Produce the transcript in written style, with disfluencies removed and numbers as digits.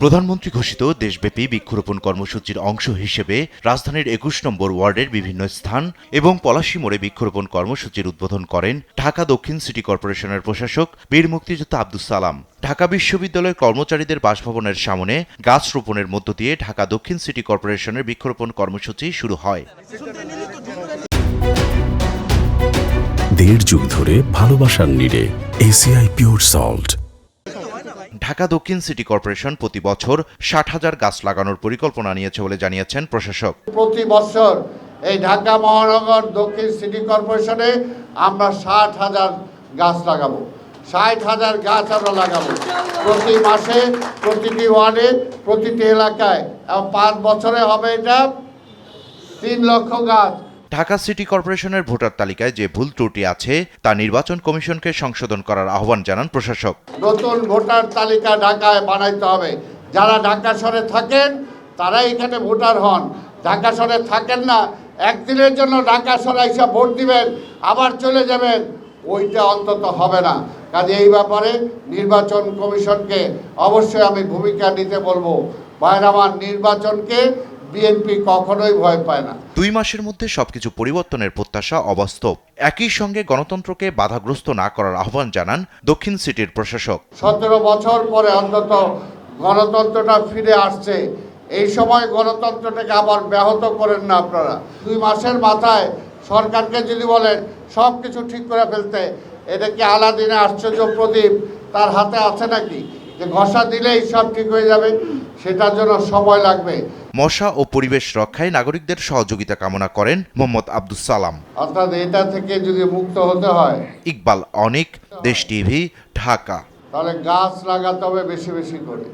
প্রধানমন্ত্রী ঘোষিত দেশব্যাপী বৃক্ষরোপণ কর্মসূচির অংশ হিসেবে রাজধানীর ২১ নম্বর ওয়ার্ডের বিভিন্ন স্থান এবং পলাশী মোড়ে বৃক্ষরোপণ কর্মসূচির উদ্বোধন করেন ঢাকা দক্ষিণ সিটি কর্পোরেশনের প্রশাসক বীর মুক্তিযোদ্ধা আব্দুস সালাম। ঢাকা বিশ্ববিদ্যালয়ের কর্মচারীদের বাসভবনের সামনে গাছ রোপণের মধ্য দিয়ে ঢাকা দক্ষিণ সিটি কর্পোরেশনের বৃক্ষরোপণ কর্মসূচি শুরু হয়। ১.৫ যুগ ধরে ভালোবাসার নিড়ে এসিআই পিওর সল্ট। ঢাকা দক্ষিণ সিটি কর্পোরেশন প্রতি বছর ৬০,০০০ গাছ লাগানোর পরিকল্পনা নিয়েছে বলে জানিয়েছেন প্রশাসক। প্রতি বছর এই ঢাকা মহানগর দক্ষিণ সিটি কর্পোরেশনে আমরা ৬০,০০০ গাছ লাগাবো। ৬০,০০০ গাছ আমরা লাগাবো প্রতি মাসে, প্রতিটি ওয়ার্ডে, প্রতিটি এলাকায়, এবং ৫ বছরে হবে এটা ৩ লক্ষ গাছ। ঢাকা সিটি কর্পোরেশনের ভোটার তালিকায় যে ভুল ত্রুটি আছে তা নির্বাচন কমিশনকে সংশোধন করার আহ্বান জানান প্রশাসক। নতুন ভোটার তালিকা ঢাকায় বানাইতে হবে। যারা ঢাকা শহরে থাকেন তারাই এখানে ভোটার হন। ঢাকা শহরে থাকেন না, একদিনের জন্য ঢাকা শহরে এসে ভোট দিবেন আবার চলে যাবেন, ওইটা অন্তত হবে না। কাজে এই ব্যাপারে নির্বাচন কমিশনকে অবশ্যই আমি ভূমিকা নিতে বলবো। ভাইরা আমার, নির্বাচনকে বিএনপি কখনোই ভয় পায় না। ২ মাসের মধ্যে সবকিছু পরিবর্তনের প্রত্যাশা অবাস্তব। একই সঙ্গে গণতন্ত্রকে বাধাগ্রস্ত না করার আহ্বান জানান দক্ষিণ সিটির প্রশাসক। ১৭ বছর পরে অন্তত গণতন্ত্রটা ফিরে আসছে। এই সময় গণতন্ত্রটাকে আবার ব্যাহত করেন না আপনারা। ২ মাসের মাথায় সরকারকে যদি বলেন সব কিছু ঠিক করে ফেলতে, এটা কি আলাদিনে আশ্চর্য প্রদীপ তার হাতে আছে নাকি যে ঘষা দিলেই সব ঠিক হয়ে যাবে? সেটার জন্য সময় লাগবে। মশা ও পরিবেশ রক্ষায় নাগরিকদের সহযোগিতা কামনা করেন মোহাম্মদ আব্দুস সালাম। অর্থাৎ এটা থেকে যদি মুক্ত হতে হয়, ইকবাল অনিক, দেশ টিভি, ঢাকা। তাহলে গাছ লাগাতে হবে বেশি বেশি করে।